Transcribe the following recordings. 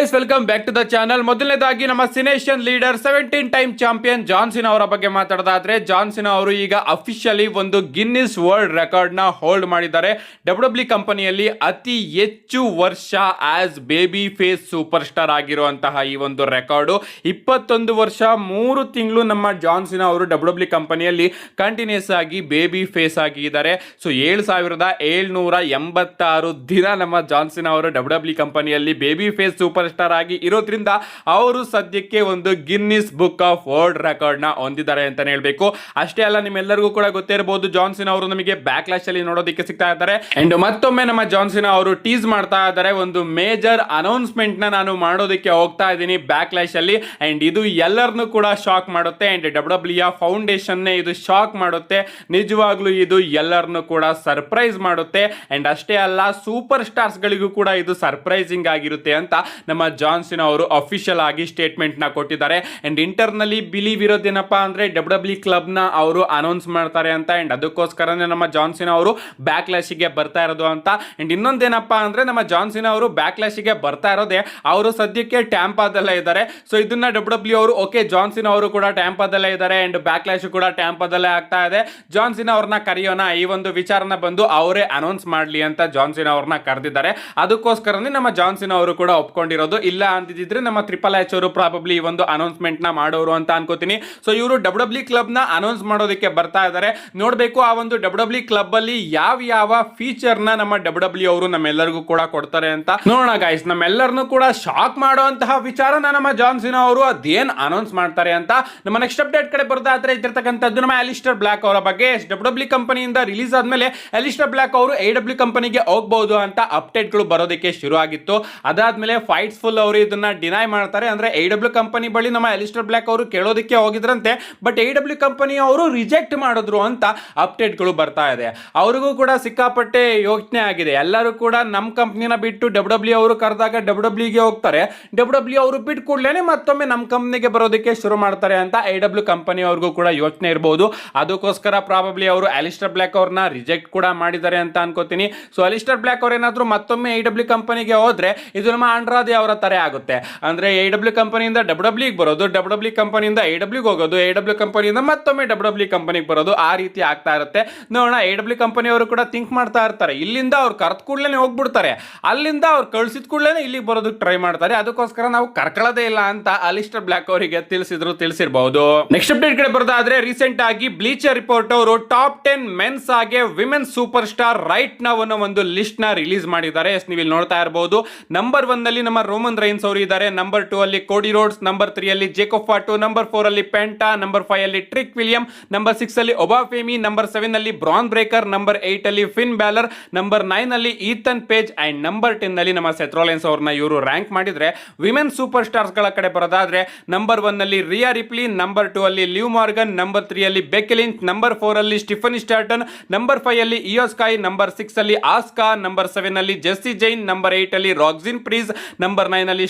Guys, welcome back to the channel. ಮೊದಲನೇದಾಗಿ ನಮ್ಮ Cenation leader 17 time champion John Cena ಅವರ ಬಗ್ಗೆ ಮಾತಾಡೋದಾದ್ರೆ, ಜಾನ್ ಸಿನಾ ಅವರು ಈಗ ಅಫಿಷಿಯಲಿ ಒಂದು ಗಿನ್ನಿಸ್ ವರ್ಲ್ಡ್ ರೆಕಾರ್ಡ್ ನ ಹೋಲ್ಡ್ ಮಾಡಿದ್ದಾರೆ. ಡಬ್ಲ್ಯೂ ಕಂಪನಿಯಲ್ಲಿ ಅತಿ ಹೆಚ್ಚು ವರ್ಷ as baby face superstar ಆಗಿರುವಂತಹ ಈ ಒಂದು ರೆಕಾರ್ಡು 21 ವರ್ಷ 3 ತಿಂಗಳು ನಮ್ಮ ಜಾನ್ ಸಿನಾ ಅವರು ಡಬ್ಲ್ಯೂ ಕಂಪನಿಯಲ್ಲಿ ಕಂಟಿನ್ಯೂಸ್ ಆಗಿ ಬೇಬಿ ಫೇಸ್ ಆಗಿದ್ದಾರೆ. ಸೊ 7786 ದಿನ ನಮ್ಮ ಜಾನ್ ಸಿನಾ ಅವರು ಡಬ್ಲ್ಯೂ ಕಂಪನಿಯಲ್ಲಿ ಬೇಬಿ ಫೇಸ್ ಸೂಪರ್ ಸ್ಟಾರ್ ಆಗಿ ಇರೋದ್ರಿಂದ ಅವರು ಸದ್ಯಕ್ಕೆ ಒಂದು Guinness book of world record ನ ಹೊಂದಿದ್ದಾರೆ ಅಂತಾನೆ ಹೇಳ್ಬೇಕು. ಅಷ್ಟೇ ಅಲ್ಲ, ನಿಮ್ಮೆಲ್ಲರಿಗೂ ಕೂಡ ಗೊತ್ತಿರಬಹುದು, ಜಾನ್ ಸಿನಾ ಅವರು ನಮಗೆ ಬ್ಯಾಕ್ ಲ್ಯಾಶ್ ಅಲ್ಲಿ ನೋಡೋದಕ್ಕೆ ಸಿಗ್ತಾ ಇದ್ದಾರೆ. ಅಂಡ್ ಮತ್ತೊಮ್ಮೆ ನಮ್ಮ ಜಾನ್ ಸಿನಾ ಅವರು ಟೀಸ್ ಮಾಡ್ತಾ ಇದ್ದಾರೆ, ಒಂದು ಮೇಜರ್ ಅನೌನ್ಸ್ಮೆಂಟ್ ನ ನಾನು ಮಾಡೋದಕ್ಕೆ ಹೋಗ್ತಾ ಇದ್ದೀನಿ ಬ್ಯಾಕ್ ಲ್ಯಾಶ್ ಅಲ್ಲಿ. ಅಂಡ್ ಇದು ಎಲ್ಲರನ್ನು ಕೂಡ ಶಾಕ್ ಮಾಡುತ್ತೆ. ಅಂಡ್ ಡಬ್ಲ್ಯೂ ಫೌಂಡೇಶನ್ ಇದು ಶಾಕ್ ಮಾಡುತ್ತೆ. ನಿಜವಾಗ್ಲೂ ಇದು ಎಲ್ಲರನ್ನು ಕೂಡ ಸರ್ಪ್ರೈಸ್ ಮಾಡುತ್ತೆ. ಅಂಡ್ ಅಷ್ಟೇ ಅಲ್ಲ, ಸೂಪರ್ ಸ್ಟಾರ್ಸ್ ಗಳಿಗೂ ಕೂಡ ಇದು ಸರ್ಪ್ರೈಸಿಂಗ್ ಆಗಿರುತ್ತೆ ಅಂತ ನಮ್ಮ ಜಾನ್ ಸಿನಾ ಅವರು ಅಫಿಷಿಯಲ್ ಆಗಿ ಸ್ಟೇಟ್ಮೆಂಟ್ ನ ಕೊಟ್ಟಿದ್ದಾರೆ. ಅಂಡ್ ಇಂಟರ್ನಲ್ಲಿ ಬಿಲೀವ್ ಇರೋದೇನಪ್ಪಾ ಅಂದ್ರೆ ಡಬ್ಲ್ಯೂ ಕ್ಲಬ್ ನ ಅವರು ಅನೌನ್ಸ್ ಮಾಡ್ತಾರೆ ಅಂತ. ಅಂಡ್ ಅದಕ್ಕೋಸ್ಕರನೇ ನಮ್ಮ ಜಾನ್ ಸಿನಾ ಅವರು ಬ್ಯಾಕ್ ಲ್ಯಾಶ್ ಗೆ ಬರ್ತಾ ಇರೋದು ಅಂತ. ಅಂಡ್ ಇನ್ನೊಂದೇನಪ್ಪಾ ಅಂದ್ರೆ, ನಮ್ಮ ಜಾನ್ ಸಿನಾ ಅವರು ಬ್ಯಾಕ್ ಲ್ಯಾಶ್ ಗೆ ಬರ್ತಾ ಇರೋದೇ ಅವರು ಸದ್ಯಕ್ಕೆ ಟ್ಯಾಂಪಾದಲ್ಲೇ ಇದ್ದಾರೆ. ಸೊ ಇದನ್ನ ಡಬ್ಲ್ಯೂ ಅವರು ಓಕೆ, ಜಾನ್ ಸಿನಾ ಅವರು ಕೂಡ ಟ್ಯಾಂಪಾದಲ್ಲೇ ಇದ್ದಾರೆ ಅಂಡ್ ಬ್ಯಾಕ್ ಲ್ಯಾಶ್ ಕೂಡ ಟ್ಯಾಂಪಾದಲ್ಲೇ ಆಗ್ತಾ ಇದೆ, ಜಾನ್ ಸಿನಾ ಅವ್ರನ್ನ ಕರೆಯೋಣ, ಈ ಒಂದು ವಿಚಾರನ ಬಂದು ಅವರೇ ಅನೌನ್ಸ್ ಮಾಡ್ಲಿ ಅಂತ ಜಾನ್ ಸಿನಾ ಅವ್ರನ್ನ ಕರೆದಿದ್ದಾರೆ. ಅದಕ್ಕೋಸ್ಕರನೇ ನಮ್ಮ ಜಾನ್ ಸಿನಾ ಅವರು ಕೂಡ ಒಪ್ಕೊಂಡಿರೋದು. ಇಲ್ಲ ಅಂತಿದ್ರೆ ನಮ್ಮ ಟ್ರಿಪಲ್ ಎಚ್ ಅವರು ಪ್ರಾಬಬ್ಲಿ ಈ ಒಂದು ಅನೌನ್ಸ್ಮೆಂಟ್ ನ ಮಾಡೋರು ಅಂತ ಅನ್ಕೋತೀನಿ. ಸೊ ಇವರು ಡಬ್ಲ್ಯೂ ಕ್ಲಬ್ ನ ಅನೌನ್ಸ್ ಮಾಡೋದಕ್ಕೆ ಬರ್ತಾ ಇದ್ದಾರೆ. ನೋಡ್ಬೇಕು ಆ ಒಂದು ಡಬ್ಲ್ಯೂ ಕ್ಲಬ್ ಅಲ್ಲಿ ಯಾವ ಫೀಚರ್ ನ ನಮ್ಮ ಡಬ್ಲ್ಯೂ ಅವರು ನಮ್ಮೆಲ್ಲರಿಗೂ ಕೂಡ ಕೊಡ್ತಾರೆ ಅಂತ ನೋಡೋಣ ಗೈಸ್. ನಮ್ಮೆಲ್ಲರನ್ನು ಕೂಡ ಶಾಕ್ ಮಾಡುವಂತಹ ವಿಚಾರನ ನಮ್ಮ ಜಾನ್ ಸಿನಾ ಅವರು ಅದೇನ್ ಅನೌನ್ಸ್ ಮಾಡ್ತಾರೆ ಅಂತ. ನಮ್ಮ ನೆಕ್ಸ್ಟ್ ಅಪ್ಡೇಟ್ ಕಡೆ ಬರೋದಾದ್ರೆ ಇದ್ದಿರ್ತಕ್ಕಂಥದ್ದು ನಮ್ಮ ಅಲಿಸ್ಟರ್ ಬ್ಲಾಕ್ ಅವರ ಬಗ್ಗೆ. ಡಬ್ಲ್ಯೂ ಕಂಪನಿಯಿಂದ ರಿಲೀಸ್ ಆದ್ಮೇಲೆ ಅಲಿಸ್ಟರ್ ಬ್ಲಾಕ್ ಅವರು AEW ಕಂಪನಿಗೆ ಹೋಗಬಹುದು ಅಂತ ಅಪ್ಡೇಟ್ ಗಳು ಬರೋದಕ್ಕೆ ಶುರು ಆಗಿತ್ತು. ಅದಾದ್ಮೇಲೆ ಫೈಟ್ಸ್ ಫುಲ್ ಅವರು ಇದನ್ನ ಡಿನೈ ಮಾಡ್ತಾರೆ. ಅಂದ್ರೆ AEW ಕಂಪನಿ ಬಳಿ ನಮ್ಮ ಅಲಿಸ್ಟರ್ ಬ್ಲಾಕ್ ಅವರು ಕೇಳೋದಕ್ಕೆ ಹೋಗಿದ್ರಂತೆ, ಬಟ್ AEW ಕಂಪನಿ ಅವರು ರಿಜೆಕ್ಟ್ ಮಾಡಿದ್ರು ಅಂತ ಅಪ್ಡೇಟ್ ಗಳು ಬರ್ತಾ ಇದೆ. ಅವ್ರಿಗೂ ಕೂಡ ಸಿಕ್ಕಾಪಟ್ಟೆ ಯೋಚನೆ ಆಗಿದೆ. ಎಲ್ಲರೂ ಕೂಡ ನಮ್ಮ ಕಂಪ್ನಿನ ಬಿಟ್ಟು ಡಬ್ಲ್ಯೂ ಅವರು ಕರೆದಾಗ ಡಬ್ಲ್ಯೂಗೆ ಹೋಗ್ತಾರೆ, ಡಬ್ಲ್ಯೂ ಅವರು ಬಿಟ್ಟು ಕೂಡಲೇ ಮತ್ತೊಮ್ಮೆ ನಮ್ಮ ಕಂಪ್ನಿಗೆ ಬರೋದಕ್ಕೆ ಶುರು ಮಾಡ್ತಾರೆ ಅಂತ AEW ಕಂಪನಿ ಅವ್ರಿಗೂ ಕೂಡ ಯೋಚನೆ ಇರಬಹುದು. ಅದಕ್ಕೋಸ್ಕರ ಪ್ರಾಬಬ್ಲಿ ಅವರು ಅಲಿಸ್ಟರ್ ಬ್ಲಾಕ್ ಅವ್ರನ್ನ ರಿಜೆಕ್ಟ್ ಕೂಡ ಮಾಡಿದ್ದಾರೆ ಅಂತ ಅನ್ಕೋತೀನಿ. ಸೊ ಅಲಿಸ್ಟರ್ ಬ್ಲಾಕ್ ಅವ್ರು ಏನಾದ್ರು ಮತ್ತೊಮ್ಮೆ AEW ಕಂಪನಿಗೆ ಹೋದ್ರೆ ಇದು ನಮ್ಮ ಆಂಡ್ರಾದೆ ಅವರ ತರ ಆಗುತ್ತೆ. ಅಂದ್ರೆ AEW ಕಂಪನಿಯಿಂದ ಡಬ್ಲ್ಯೂಗೆ ಬರೋದು, ಡಬ್ಲ್ಯೂ ಕಂಪನಿಯಿಂದ AEWಗೆ ಹೋಗೋದು, AEW ಕಂಪನಿಯಿಂದ ಮತ್ತೊಮ್ಮೆ ಡಬ್ಲ್ಯೂ ಕಂಪನಿಗೆ ಬರೋದು, ಆ ರೀತಿ ಆಗ್ತಾ ಇರುತ್ತೆ. ನೋಡೋಣ, AEW ಕಂಪನಿ ಅವರು ಕೂಡ ಥಿಂಕ್ ಮಾಡ್ತಾ ಇರ್ತಾರೆ, ಇಲ್ಲಿಂದ ಅವ್ರು ಕರ್ತ್ ಕೂಡಲೇ ಹೋಗ್ಬಿಡ್ತಾರೆ, ಅಲ್ಲಿಂದ ಅವ್ರು ಕಳ್ಸಿದ ಕೂಡಲೇ ಇಲ್ಲಿಗೆ ಬರೋದಕ್ಕೆ ಟ್ರೈ ಮಾಡ್ತಾರೆ, ಅದಕ್ಕೋಸ್ಕರ ನಾವು ಕರ್ಕೊಳ್ಳೋದೇ ಇಲ್ಲ ಅಂತ ಅಲಿಸ್ಟರ್ ಬ್ಲಾಕ್ ಅವರಿಗೆ ತಿಳಿಸಿರಬಹುದು. ನೆಕ್ಸ್ಟ್ ಅಪ್ಡೇಟ್ ಕಡೆ ಬರೋದಾದ್ರೆ, ರೀಸೆಂಟ್ ಆಗಿ ಬ್ಲೀಚರ್ ರಿಪೋರ್ಟ್ ಅವರು ಟಾಪ್ 10 ಮೆನ್ಸ್ ಹಾಗೆ ವಿಮೆನ್ಸ್ ಸೂಪರ್ ಸ್ಟಾರ್ ರೈಟ್ ನಾವು ಅನ್ನೋ ಒಂದು ಲಿಸ್ಟ್ ನ ರಿಲೀಸ್ ಮಾಡಿದ್ದಾರೆ. ನೀವು ಇಲ್ಲಿ ನೋಡ್ತಾ ಇರಬಹುದು, ನಂಬರ್ 1 ಅಲ್ಲಿ ನಮ್ಮ ರೋಮನ್ ರೈನ್ಸ್ ಅವರು ಇದ್ದಾರೆ, ನಂಬರ್ 2 ಅಲ್ಲಿ ಕೋಡಿ ರೋಡ್ಸ್, ನಂಬರ್ 3 ಅಲ್ಲಿ ಜೇಕೋಬ್ ಫಾಟು, ನಂಬರ್ 4 ಅಲ್ಲಿ ಪೆಂಟಾ, ನಂಬರ್ 5 ಅಲ್ಲಿ ಟ್ರಿಕ್ ವಿಲಿಯಂ, ನಂಬರ್ 6 ಅಲ್ಲಿ ಒಬಾಫೆಮಿ, ನಂಬರ್ 7 ಅಲ್ಲಿ ಬ್ರಾನ್ ಬ್ರೇಕರ್, ನಂಬರ್ 8 ಅಲ್ಲಿ ಫಿನ್ ಬ್ಯಾಲರ್, ನಂಬರ್ 9 ಅಲ್ಲಿ ಈಥನ್ ಪೇಜ್ ಅಂಡ್ ನಂಬರ್ 10 ಅಲ್ಲಿ ನಮ್ಮ ಸೆತ್ ರೋಲೆನ್ಸ್ ಅವ್ರನ್ನ ಇವರು ರ್ಯಾಂಕ್ ಮಾಡಿದ್ರೆ. ವಿಮೆನ್ ಸೂಪರ್ ಸ್ಟಾರ್ಸ್ ಗಳ ಕಡೆ ಬರೋದಾದ್ರೆ, ನಂಬರ್ 1 ಅಲ್ಲಿ ರಿಯಾ ರಿಪ್ಲಿ, ನಂಬರ್ 2 ಅಲ್ಲಿ ಲಿವ್ ಮಾರ್ಗನ್, ನಂಬರ್ 3 ಅಲ್ಲಿ ಬೆಕ್ಕಿ ಲಿಂಚ್, ನಂಬರ್ 4 ಅಲ್ಲಿ ಸ್ಟಿಫನಿ ಸ್ಟಾರ್ಟನ್, ನಂಬರ್ 5 ಅಲ್ಲಿ ಇಯೋ ಸ್ಕೈ, ನಂಬರ್ 6 ಅಲ್ಲಿ ಆಸ್ಕಾ, ನಂಬರ್ 7 ಅಲ್ಲಿ ಜೆಸ್ಸಿ ಜೈನ್, ನಂಬರ್ 8 ಅಲ್ಲಿ ರಾಕ್ಸಿನ್ ಪ್ರೀಸ್, ನಂಬರ್ 9 ಅಲ್ಲಿ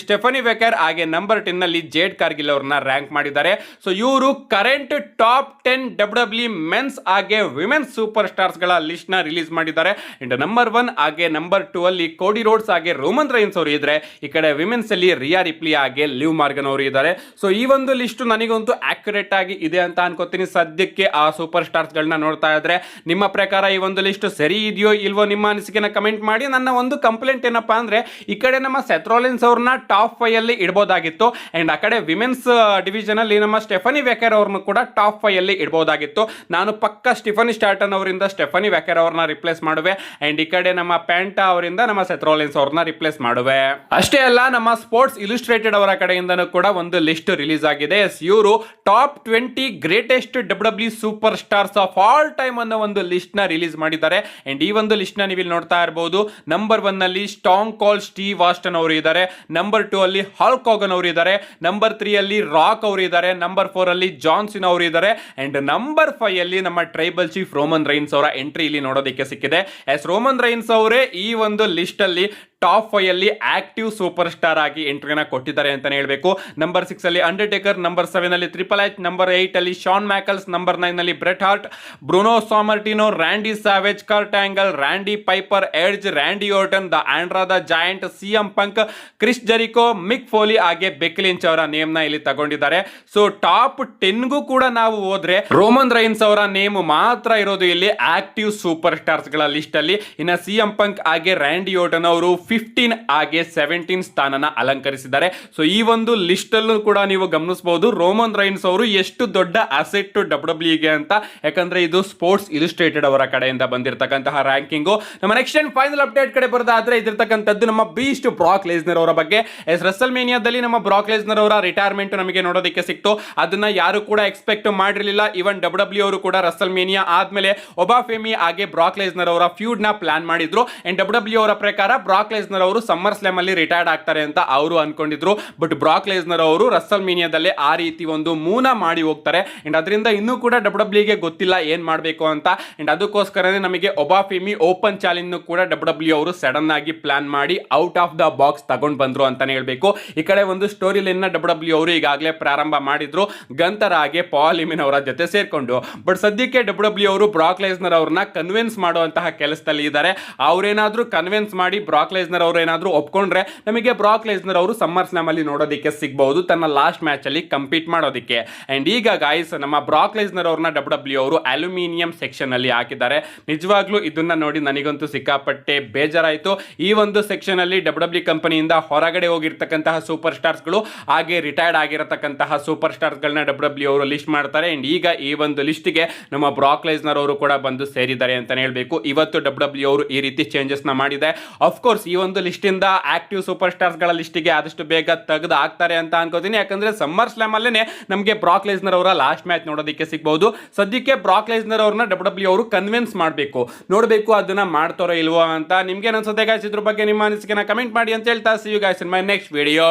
ಸ್ಟೆಫನಿ ವೆಕರ್, ಹಾಗೆ ನಂಬರ್ 10 ಅಲ್ಲಿ ಜೇಡ್ ಕಾರ್ಗಿಲ್ ಅವ್ರನ್ನ ರ್ಯಾಂಕ್ ಮಾಡಿದ್ದಾರೆ. ಸೊ ಇವರು ಕರೆಂಟ್ ಟಾಪ್ 10 ಡಬ್ಲ್ಯೂ ಮೆನ್ಸ್ ಹಾಗೆ ವಿಮೆನ್ಸ್ ಸೂಪರ್ ಸ್ಟಾರ್ಸ್ ಗಳ ಲಿಸ್ಟ್ ನ ರಿಲೀಸ್ ಮಾಡಿದ್ದಾರೆ. ಅಂಡ್ ನಂಬರ್ 1 ಹಾಗೆ ನಂಬರ್ 2 ಅಲ್ಲಿ ಕೋಡಿ ರೋಡ್ಸ್ ಹಾಗೆ ರೋಮನ್ ರೈನ್ಸ್ ಅವರು ಇದ್ರೆ, ಈ ಕಡೆ ವಿಮೆನ್ಸ್ ಅಲ್ಲಿ ರಿಯಾ ರಿಪ್ಲಿ ಹಾಗೆ ಲಿವ್ ಮಾರ್ಗನ್ ಅವರು ಇದ್ದಾರೆ. ಸೊ ಈ ಒಂದು ಲಿಸ್ಟ್ ನನಗಂತೂ ಆಕ್ಯುರೇಟ್ ಆಗಿ ಇದೆ ಅಂತ ಅನ್ಕೋತೀನಿ. ಸದ್ಯಕ್ಕೆ ಆ ಸೂಪರ್ ಸ್ಟಾರ್ಸ್ ಗಳನ್ನ ನೋಡ್ತಾ ಇದ್ರೆ, ನಿಮ್ಮ ಪ್ರಕಾರ ಈ ಒಂದು ಲಿಸ್ಟ್ ಸರಿ ಇದೆಯೋ ಇಲ್ವೋ, ನಿಮ್ಮ ಅನಿಸಿಕೆನ ಕಮೆಂಟ್ ಮಾಡಿ. ನನ್ನ ಒಂದು ಕಂಪ್ಲೇಂಟ್ ಏನಪ್ಪಾ ಅಂದ್ರೆ, ಈ ಕಡೆ ನಮ್ಮ ಸೆತ್ ರೋಲಿನ್ಸ್ ಅವ್ರನ್ನ ಟಾಪ್ 5 ಅಲ್ಲಿ ಇಡಬಹುದಾಗಿತ್ತು, ಅಂಡ್ ಆ ಕಡೆ ವಿಮೆನ್ಸ್ ಡಿವಿಷನ್ ಅಲ್ಲಿ ನಮ್ಮ ಸ್ಟೆಫನಿ ವೆಕರ್ ಅವ್ರನ್ನು ಕೂಡ ಟಾಪ್ 5 ಅಲ್ಲಿ ಇಡಬಹುದಾಗಿತ್ತು. ನಾನು ಪಕ್ಕ ಸ್ಟಿಫನಿ ಸ್ಟಾರ್ಟನ್ ಅವರಿಂದ ಸ್ಟೆಫನಿ ವೆಕರ್ ಅವ್ರನ್ನ ರಿಪ್ಲೇಸ್ ಮಾಡುವೆ, ಅಂಡ್ ಈ ಕಡೆ ನಮ್ಮ ಪ್ಯಾಂಟಾ ಅವರಿಂದ ನಮ್ಮ ಸೆತ್ ರೋಲಿನ್ಸ್ ಅವ್ರನ್ನ ರಿಪ್ಲೇಸ್ ಮಾಡುವೆ. ಅಷ್ಟೇ ಅಲ್ಲ, ನಮ್ಮ ಸ್ಪೋರ್ಟ್ಸ್ ಇಲಿಸ್ಟ್ರೇಟೆಡ್ ಅವರ ಕಡೆಯಿಂದನೂ ಕೂಡ ಒಂದು ಲಿಸ್ಟ್ ರಿಲೀಸ್ ಆಗಿದೆ. ಇವರು top 20 greatest W super stars of all time ಅನ್ನೋ ಒಂದು ಲಿಸ್ಟ್ ನ ರಿಲೀಸ್ ಮಾಡಿದ್ದಾರೆ. ಅಂಡ್ ಈ ಒಂದು ಲಿಸ್ಟ್ ನ ನೀವು ಇಲ್ಲಿ ನೋಡ್ತಾ ಇರಬಹುದು. ನಂಬರ್ 1 ಅಲ್ಲಿ ಸ್ಟಾಂಗ್ ಕಾಲ್ ಸ್ಟೀವ್ ಆಸ್ಟನ್ ಅವರು ಇದ್ದಾರೆ, ನಂಬರ್ 2 ಅಲ್ಲಿ ಹಲ್ಕ್ ಹೋಗನ್ ಅವರು ಇದ್ದಾರೆ, ನಂಬರ್ 3 ಅಲ್ಲಿ ರಾಕ್ ಅವರು ಇದ್ದಾರೆ, ನಂಬರ್ 4 ಅಲ್ಲಿ ಜಾನ್ ಸಿನಾ ಅವರು ಇದ್ದಾರೆ, ಅಂಡ್ ನಂಬರ್ 5 ಅಲ್ಲಿ ನಮ್ಮ ಟ್ರೈಬಲ್ ಚೀಫ್ ರೋಮನ್ ರೈನ್ಸ್ ಅವರ ಎಂಟ್ರಿ ಇಲ್ಲಿ ನೋಡೋದಕ್ಕೆ ಸಿಕ್ಕಿದೆ. ಎಸ್ ರೋಮನ್ ರೈನ್ಸ್ ಅವರೇ ಈ ಒಂದು ಲಿಸ್ಟ್ ಅಲ್ಲಿ ಟಾಪ್ 5 ಅಲ್ಲಿ ಆಕ್ಟಿವ್ ಸೂಪರ್ ಸ್ಟಾರ್ ಆಗಿ ಎಂಟ್ರಿನ ಕೊಟ್ಟಿದ್ದಾರೆ ಅಂತಾನೆ ಹೇಳ್ಬೇಕು. ನಂಬರ್ 6 ಅಲ್ಲಿ ಅಂಡರ್ಟೇಕರ್, ನಂಬರ್ 7 ಅಲ್ಲಿ ಟ್ರಿಪಲ್ ಎಚ್, ನಂಬರ್ 8 ಅಲ್ಲಿ ಶಾನ್ ಮ್ಯಾಕಲ್ಸ್, ನಂಬರ್ 9 ಅಲ್ಲಿ Bret Hart, Bruno Sammartino, Randy Savage, Kurt Angle, Randy Piper, Edge, Randy Orton, the Andre the Giant, CM Punk, Chris Jericho, Mick Foley ಹಾಗೆ Becky Lynch ಅವರ name ನ ಇಲ್ಲಿ ತಗೊಂಡಿದ್ದಾರೆ. So top 10 ಕೂಡ ನಾವು ಹೋದ್ರೆ ರೋಮನ್ ರೈನ್ಸ್ ಅವರ ನೇಮ್ ಮಾತ್ರ ಇರೋದು ಇಲ್ಲಿ ಆಕ್ಟಿವ್ ಸೂಪರ್ ಸ್ಟಾರ್ಸ್ ಗಳ ಲಿಸ್ಟ್ ಅಲ್ಲಿ. ಇನ್ನ ಸಿಎಂ ಪಂಕ್ ಹಾಗೆ ರ್ಯಾಂಡಿ ಓರ್ಟನ್ ಅವರು 15 ಹಾಗೆ 17 ಸ್ಥಾನನ ಅಲಂಕರಿಸಿದ್ದಾರೆ. ಸೊ ಈ ಒಂದು ಲಿಸ್ಟ್ ಅಲ್ಲೂ ಕೂಡ ನೀವು ಗಮನಿಸಬಹುದು ರೋಮನ್ ರೈನ್ಸ್ ಅವರು ಎಷ್ಟು ದೊಡ್ಡ ಅಸೆಟ್ ಡಬ್ಲ್ಯೂ ಗೆ ಅಂತ. ಯಾಕಂದ್ರೆ ಇದು ಸ್ಪೋರ್ಟ್ಸ್ ಇಲಿಸ್ಟ್ರೇಟೆಡ್ ಅವರ ಕಡೆಯಿಂದ ಬಂದಿರತಕ್ಕಂತಹ ರ್ಯಾಂಕಿಂಗ್. ನಮ್ಮ ನೆಕ್ಸ್ಟ್ ಅಂಡ್ ಫೈನಲ್ ಅಪ್ಡೇಟ್ ಕಡೆ ಬರೋದಾದ್ರೆ ಇದಿರ್ತಕ್ಕಂಥದ್ದು ನಮ್ಮ ಬೀಸ್ಟ್ ಬ್ರಾಕ್ ಲೆಸ್ನರ್ ಅವರ ಬಗ್ಗೆ. ರೆಸಲ್ ಮೇನಿಯಾದಲ್ಲಿ ನಮ್ಮ ಬ್ರಾಕ್ ಲೆಸ್ನರ್ ಅವರ ರಿಟೈರ್ಮೆಂಟ್ ನಮಗೆ ನೋಡೋದಕ್ಕೆ ಸಿಕ್ತು. ಅದನ್ನ ಯಾರು ಕೂಡ ಎಕ್ಸ್ಪೆಕ್ಟ್ ಮಾಡಿರಲಿಲ್ಲ. ಇವನ್ ಡಬ್ಲ್ಯೂ ಅವರು ಕೂಡ ರೆಸಲ್ ಮೇನಿಯಾ ಆದ್ಮೇಲೆ ಒಬಾಫೆಮಿ ಹಾಗೆ ಬ್ರಾಕ್ ಲೆಸ್ನರ್ ಅವರ ಫ್ಯೂಡ್ ನ ಪ್ಲಾನ್ ಮಾಡಿದ್ರು. ಅಂಡ್ ಡಬ್ಲ್ಯೂ ಅವರ ಪ್ರಕಾರ ಬ್ರಾಕ್ ಲೆಸ್ನರ್ ಅವರು ಸಮ್ಮರ್ ಸ್ಲಾಮ್ ಅಲ್ಲಿ ರಿಟೈರ್ಡ್ ಆಗ್ತಾರೆ ಅಂತ ಅವರು ಅನ್ಕೊಂಡಿದ್ರು. ಬಟ್ ಬ್ರಾಕ್ ಲೆಸ್ನರ್ ಅವರು ರೆಸಲ್ ಮೇನಿಯಾದಲ್ಲಿ ಆ ರೀತಿ ಒಂದು ಮೂನ ಮಾಡಿ ಹೋಗ್ತಾರೆ. ಅಂಡ್ ಅದರಿಂದ ಇನ್ನೂ ಕೂಡ ಡಬ್ಲ್ಯೂ ಗೆ ಗೊತ್ತಿಲ್ಲ ಏನ್ ಮಾಡಬೇಕು ಅಂತ. ಅಂಡ್ ಅದಕ್ಕೋಸ್ಕರನೇ ನಮಗೆ ಒಬಾಫೆಮಿ ಓಪನ್ ಚಾಲೆಂಜ್ ಕೂಡ ಡಬ್ಲ್ಯೂ ಅವರು ಸಡನ್ ಆಗಿ ಪ್ಲಾನ್ ಮಾಡಿ ಔಟ್ ಆಫ್ ದ ಬಾಕ್ಸ್ ತಗೊಂಡ್ ಬಂದ್ರು ಅಂತಾನೆ ಹೇಳ್ಬೇಕು. ಈ ಕಡೆ ಒಂದು ಸ್ಟೋರಿ ಲೈನ್ ನ ಡಬ್ಲ್ಯೂ ಅವರು ಈಗಾಗಲೇ ಪ್ರಾರಂಭ ಮಾಡಿದ್ರು ಗಂತರ ಹಾಗೆ ಪಾಲ್ ಹಿಮನ್ ಅವರ ಜೊತೆ ಸೇರ್ಕೊಂಡು. ಬಟ್ ಸದ್ಯಕ್ಕೆ ಡಬ್ಲ್ಯೂ ಅವರು ಬ್ರಾಕ್ ಲೆಸ್ನರ್ ಅವ್ರನ್ನ ಕನ್ವಿನ್ಸ್ ಮಾಡುವಂತಹ ಕೆಲಸದಲ್ಲಿ ಇದ್ದಾರೆ. ಅವ್ರೇನಾದ್ರೂ ಕನ್ವಿನ್ಸ್ ಮಾಡಿ ಬ್ರಾಕ್ ಲೆಸ್ನರ್ ಅವರು ಏನಾದ್ರೂ ಒಪ್ಕೊಂಡ್ರೆ ನಮಗೆ ಬ್ರಾಕ್ ಲೆಸ್ನರ್ ಅವರು ಸಮ್ಮರ್ ಸ್ಲಾಮ್ ಅಲ್ಲಿ ನೋಡೋದಕ್ಕೆ ಸಿಗಬಹುದು ತನ್ನ ಲಾಸ್ಟ್ ಮ್ಯಾಚ್ ಅಲ್ಲಿ ಕಂಪೀಟ್ ಮಾಡೋದಕ್ಕೆ. ಅಂಡ್ ಈಗ ಗಾಯ್ಸ್ ನಮ್ಮ ಬ್ರಾಕ್ ಲೆಸ್ನರ್ ಅವ್ರನ್ನ ಡಬ್ಲ್ಯೂ ಅವರು ಅಲ್ಯೂಮಿನಿಯಂ ಸೆಕ್ಷನ್ ಅಲ್ಲಿ ಹಾಕಿದ್ದಾರೆ. ನಿಜವಾಗ್ಲೂ ಇದನ್ನ ನೋಡಿ ನನಗಂತೂ ಸಿಕ್ಕಾಪಟ್ಟೆ ಬೇಜಾರಾಯಿತು. ಈ ಒಂದು ಸೆಕ್ಷನ್ ಅಲ್ಲಿ ಡಬ್ಲ್ಯೂ ಕಂಪನಿಯಿಂದ ಹೊರಗಡೆ ಹೋಗಿರ್ತಕ್ಕಂತಹ ಸೂಪರ್ ಸ್ಟಾರ್ಸ್ ಗಳು ಹಾಗೆ ರಿಟೈರ್ಡ್ ಆಗಿರತಕ್ಕಂತಹ ಸೂಪರ್ ಸ್ಟಾರ್ಸ್ ಗಳನ್ನ ಡಬ್ಲ್ಯೂ ಅವರು ಲಿಸ್ಟ್ ಮಾಡ್ತಾರೆ. ಅಂಡ್ ಈಗ ಈ ಒಂದು ಲಿಸ್ಟ್ ಗೆ ನಮ್ಮ ಬ್ರಾಕ್ ಲೆಸ್ನರ್ ಅವರು ಕೂಡ ಬಂದು ಸೇರಿದ್ದಾರೆ ಅಂತಾನೆ ಹೇಳ್ಬೇಕು. ಇವತ್ತು ಡಬ್ಲ್ಯೂ ಅವರು ಈ ರೀತಿ ಚೇಂಜಸ್ ನ ಮಾಡಿದೆ. ಆಫ್ ಕೋರ್ಸ್ ಈ ಒಂದು ಲಿಸ್ಟ್ ಇಂದ ಆಕ್ಟಿವ್ ಸೂಪರ್ ಸ್ಟಾರ್ಸ್ ಗಳ ಲಿಸ್ಟ್ ಗೆ ಆದಷ್ಟು ಬೇಗ ತೆಗೆದು ಹಾಕ್ತಾರೆ ಅಂತ ಅನ್ಕೋತೀನಿ. ಯಾಕಂದ್ರೆ ಸಮ್ಮರ್ ಸ್ಲಾಮ್ ಅಲ್ಲೇನೆ ನಮಗೆ ಬ್ರಾಕ್ ಲೆಸ್ನರ್ ಅವರ ಲಾಸ್ಟ್ ಮ್ಯಾಚ್ ನೋಡೋದಕ್ಕೆ ಸಿಗಬಹುದು. ಸದ್ಯಕ್ಕೆ ಬ್ರಾಕ್ ಲೆಸ್ನರ್ ಅವ್ರನ್ನ ಡಬ್ಲ್ಯೂ ಅವರು ಕನ್ವಿನ್ಸ್ ಮಾಡಬೇಕು, ನೋಡಬೇಕು ಅದನ್ನ ಮಾಡ್ತಾರೋ ಇಲ್ವೋ ಅಂತ. ನಿಮ್ಗೆ ಅನ್ಸುತ್ತೆ ಗಾಯ್ಸ್ ಇದ್ರ ಬಗ್ಗೆ ನಿಮ್ಮ ಅನಿಸಿಕೆನ ಕಮೆಂಟ್ ಮಾಡಿ ಅಂತ ಹೇಳ್ತಾ see you guys in my next video.